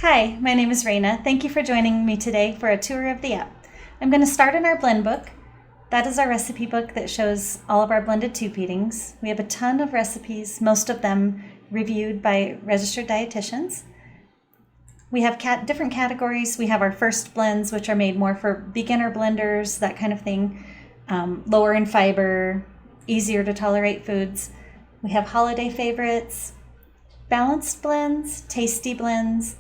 Hi, my name is Raina. Thank you for joining me today for a tour of the app. I'm going to start in our blend book. That is our recipe book that shows all of our blended tube feedings. We have a ton of recipes, most of them reviewed by registered dietitians. We have different categories. We have our first blends, which are made more for beginner blenders, that kind of thing, lower in fiber, easier to tolerate foods. We have holiday favorites, balanced blends, tasty blends.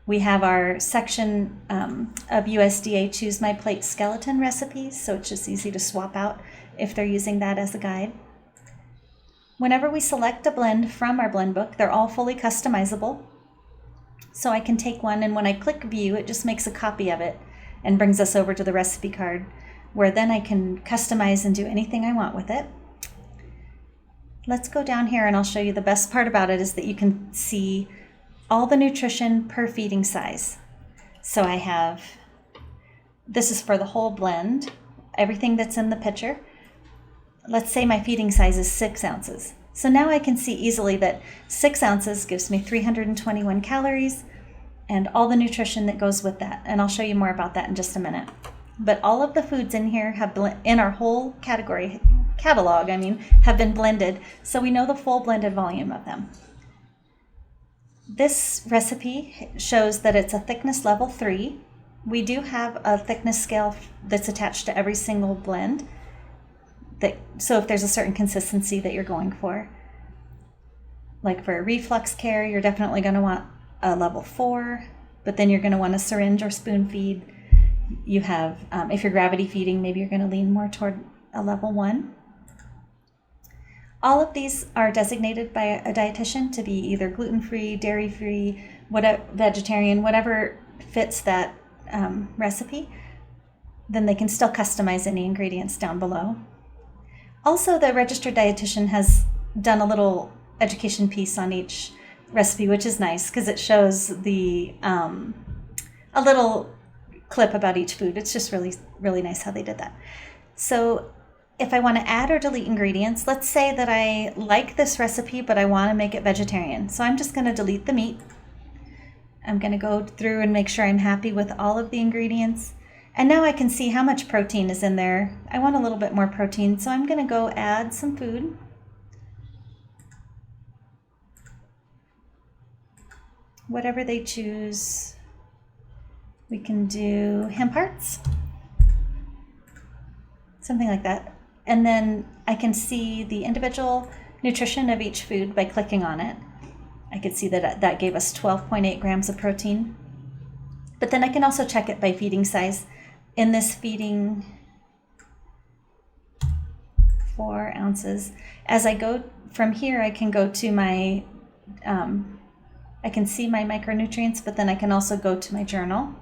We have our section of USDA Choose My Plate skeleton recipes, so it's just easy to swap out if they're using that as a guide. Whenever we select a blend from our blend book, they're all fully customizable. So I can take one, and when I click view, it just makes a copy of it and brings us over to the recipe card, where then I can customize and do anything I want with it. Let's go down here and I'll show you the best part about it is that you can see all the nutrition per feeding size. So I have, this is for the whole blend, everything that's in the pitcher. Let's say my feeding size is 6 ounces. So now I can see easily that 6 ounces gives me 321 calories and all the nutrition that goes with that. And I'll show you more about that in just a minute. But all of the foods in here in our whole catalog, have been blended, so we know the full blended volume of them. This recipe shows that it's a thickness level 3. We do have a thickness scale that's attached to every single blend. So if there's a certain consistency that you're going for, like for reflux care, you're definitely going to want a level 4, but then you're going to want a syringe or spoon feed. You have, if you're gravity feeding, maybe you're going to lean more toward a level 1. All of these are designated by a dietitian to be either gluten-free, dairy-free, vegetarian, whatever fits that recipe. Then they can still customize any ingredients down below. Also, the registered dietitian has done a little education piece on each recipe, which is nice because it shows a little clip about each food. It's just really, really nice how they did that. So if I want to add or delete ingredients, let's say that I like this recipe, but I want to make it vegetarian. So I'm just going to delete the meat. I'm going to go through and make sure I'm happy with all of the ingredients. And now I can see how much protein is in there. I want a little bit more protein, so I'm going to go add some food. Whatever they choose. We can do hemp hearts. Something like that. And then I can see the individual nutrition of each food by clicking on it. I could see that that gave us 12.8 grams of protein. But then I can also check it by feeding size. In this feeding, 4 ounces. As I go from here, I can go to my, I can see my micronutrients, but then I can also go to my journal.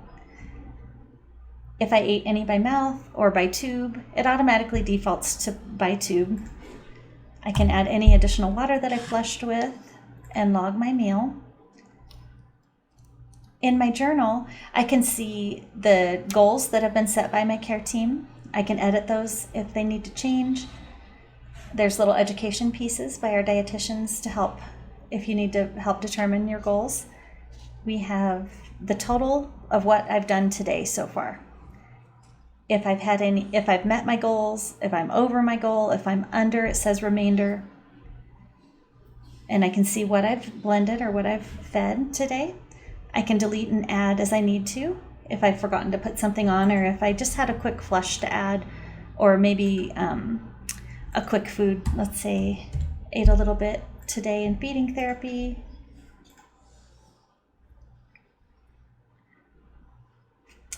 If I ate any by mouth or by tube, it automatically defaults to by tube. I can add any additional water that I flushed with and log my meal. In my journal, I can see the goals that have been set by my care team. I can edit those if they need to change. There's little education pieces by our dietitians to help if you need to help determine your goals. We have the total of what I've done today so far. If I've met my goals, if I'm over my goal, if I'm under, it says remainder. And I can see what I've blended or what I've fed today. I can delete and add as I need to if I've forgotten to put something on, or if I just had a quick flush to add, or maybe a quick food, let's say ate a little bit today in feeding therapy.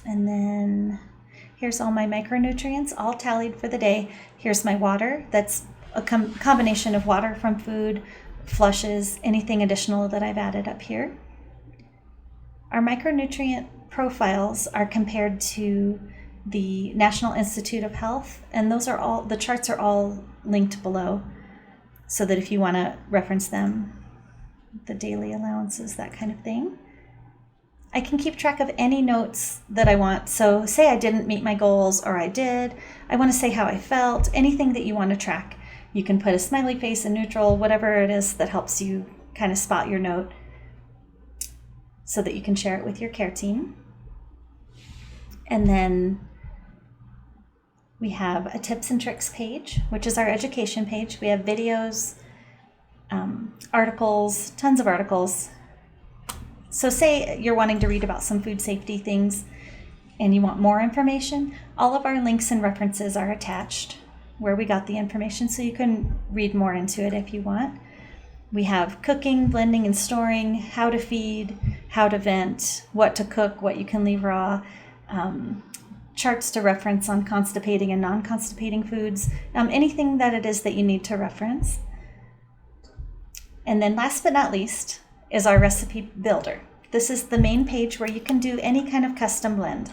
And then here's all my micronutrients, all tallied for the day. Here's my water. That's a combination of water from food, flushes, anything additional that I've added up here. Our micronutrient profiles are compared to the National Institute of Health, and those are all, the charts are all linked below, so that if you want to reference them, the daily allowances, that kind of thing. I can keep track of any notes that I want. So say I didn't meet my goals, or I did. I want to say how I felt, anything that you want to track. You can put a smiley face, a neutral, whatever it is that helps you kind of spot your note. so that you can share it with your care team. And then we have a tips and tricks page, which is our education page. We have videos, articles, tons of articles. So say you're wanting to read about some food safety things and you want more information, all of our links and references are attached where we got the information, so you can read more into it if you want. We have cooking, blending, and storing, how to feed, how to vent, what to cook, what you can leave raw, charts to reference on constipating and non-constipating foods, anything that it is that you need to reference. And then last but not least is our recipe builder. This is the main page where you can do any kind of custom blend.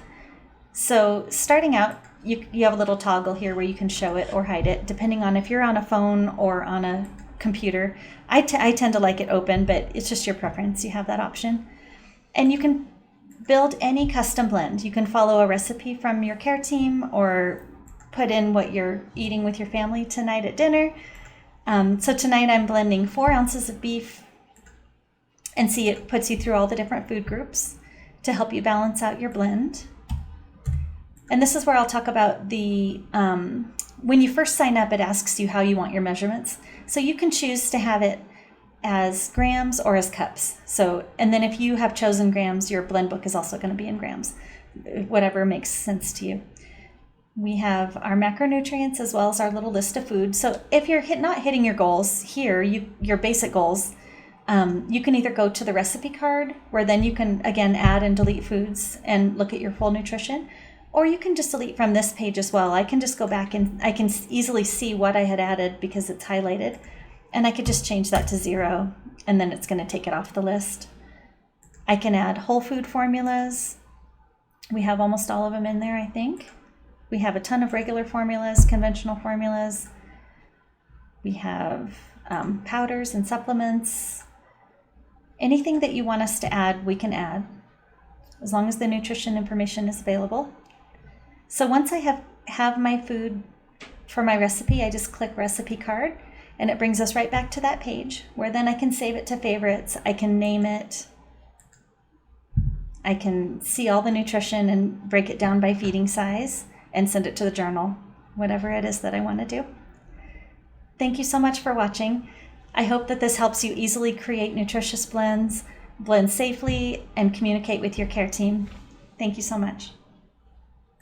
So starting out, you have a little toggle here where you can show it or hide it, depending on if you're on a phone or on a computer. I tend to like it open, but it's just your preference. You have that option. And you can build any custom blend. You can follow a recipe from your care team or put in what you're eating with your family tonight at dinner. So tonight I'm blending 4 ounces of beef, and see, it puts you through all the different food groups to help you balance out your blend. And this is where I'll talk about the, when you first sign up, it asks you how you want your measurements. So you can choose to have it as grams or as cups. So, and then if you have chosen grams, your blend book is also going to be in grams, whatever makes sense to you. We have our macronutrients as well as our little list of foods. So if you're not hitting your goals here, your basic goals, you can either go to the recipe card where then you can again add and delete foods and look at your full nutrition, or you can just delete from this page as well. I can just go back and I can easily see what I had added because it's highlighted, and I could just change that to 0 and then it's going to take it off the list. I can add whole food formulas. We have almost all of them in there, I think. We have a ton of regular formulas, conventional formulas. We have powders and supplements. Anything that you want us to add, we can add, as long as the nutrition information is available. So once I have my food for my recipe, I just click recipe card, and it brings us right back to that page where then I can save it to favorites. I can name it. I can see all the nutrition and break it down by feeding size and send it to the journal, whatever it is that I want to do. Thank you so much for watching. I hope that this helps you easily create nutritious blends, blend safely, and communicate with your care team. Thank you so much.